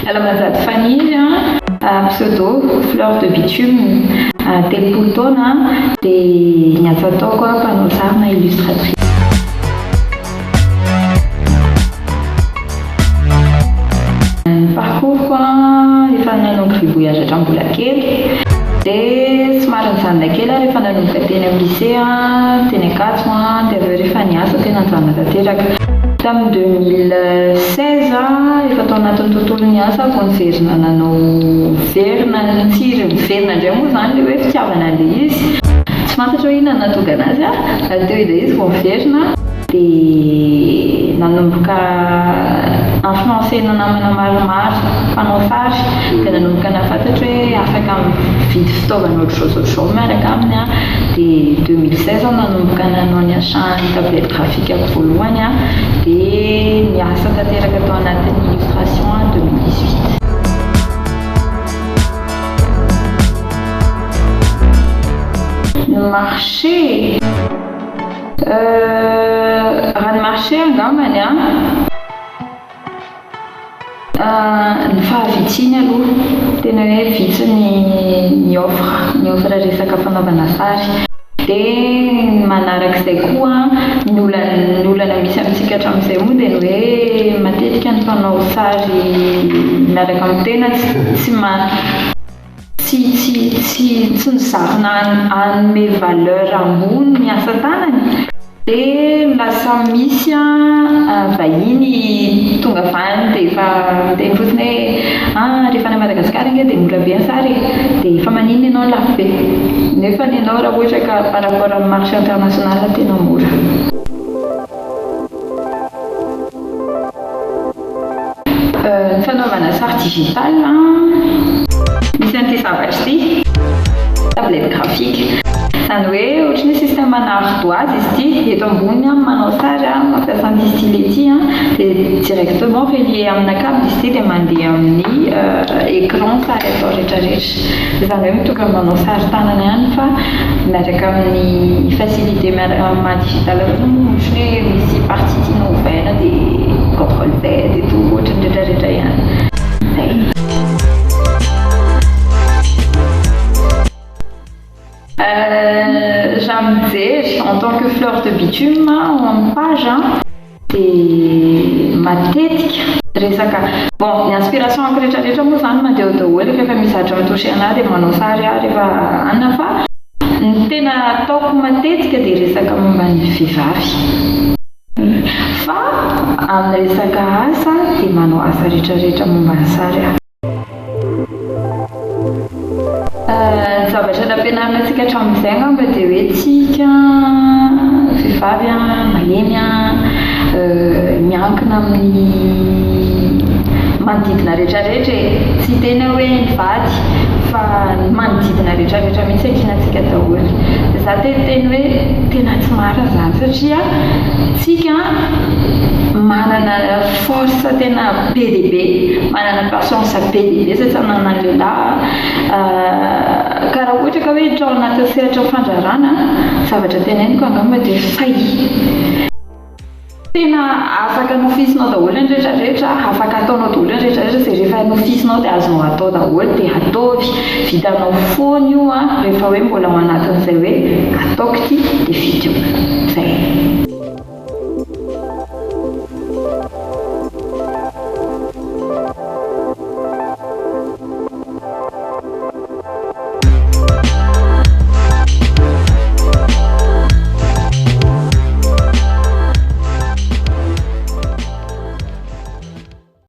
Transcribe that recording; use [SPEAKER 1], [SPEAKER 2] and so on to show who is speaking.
[SPEAKER 1] Alamazady Faniry pseudo Fleur de Bitume, telopolo taona dia niasa ataoko mpanao sary na illustratrice. Ny parcours efa nanomboka voyage hatrambola kely dia somary nijanona kely rehefa nanomboka teny amin'ny lycée teny Ankatso dia avy eo rehefa niasa tena nijanona tanteraka. Tamin'ny 2016 efa tao anatin'ny tontolo ny asa vao niverina nanao verina tsiry miverina indray moa izany ilay hoe fitiavana an'ilay izy, tsy fantatra hoe inona nahatonga anazy teo ilay izy vao miverina dia nanomboka influencena namana maromaro mpanao sary dia nanomboka nahafantatra hoe afaka mividy fitaovana ohatr'izao miaraka aminy dia 2016 nanomboka nanao ny achat tablette graphique voalohany dia niasa tanteraka tao anatin'ny illustration 2018. Le marché raha ny marché angambany ny fahavitsiny aloha tena hoe vitsy ny offre resaka fanaovana sary dia manarak'izay koa ny olana misy amintsika hatramin'izay moa dia ny hoe matetika ny mpanao sary miaraka amin'ny tena tsy nizarina hanome valeur ambony ny asa tanany dia lasa misy vahiny tonga avany dia efa miteny fotsiny hoe rehefa any Madagasikara inge dia mora be ny sary dia efa maninona ianao lafo be nefa ny ianao raha ohatra ka par rapport amin'ny marché international tena mora. Ny fanaovana sary digital misy an'ity zavatra ity tablette graphique izany hoe ohatran'ny système ana ardoise izy ity eto ambony manao sary mampiasa an'ity style ity dia directement relié amina câble izy ity dia mandeha amin'ny écran sary atao rehetrarehetra izany hoe mitonga manao sary tanana ihany fa miaraka amin'ny facilité miaraka digital ohatrany hoe misy partie tianao ovaina dia contrôle Z et tout ohatrany rehetrarehetra ihany. J'aime en tant que Fleur de Bitume en page dia matetika resaka bon ny inspiration rehetrarehetra moa izany mandeha daholo rehefa mizatra mitouché anahy dia manao sary rehefa anona fa ny tena ataoko matetika dia resaka momba ny vehivavy fa amin'ny resaka asa dia manao asa rehetrarehetra momba ny sary. Zavatra nampianarina antsika hatramin'izay angamba dia hoe tsika vehivavy malemy miankina amin'ny manodidina rehetrarehetra tsy tena hoe mivady fa ny manodidina rehetrarehetra mihitsy ankinantsika daholo. Za teny hoe tena tsy marina izany satria tsika manana force tena be dia be, manana patience be dia be satria nanana ny lehilahy ka raha ohatra ka hoe hiditra ao anatin'ny sehatra fandrarana zavatra teneniko angamba dia fay tena afaka nofisinao daholo ny rehetrarehetra, afaka ataonao daholo ny rehetrarehetra izay rehefa nofisinao dia azonao atao daholo dia ataovy vitanao foana io rehefa hoe mbola ao anatin'izay hoe ataoko ity dia vita io. Zay.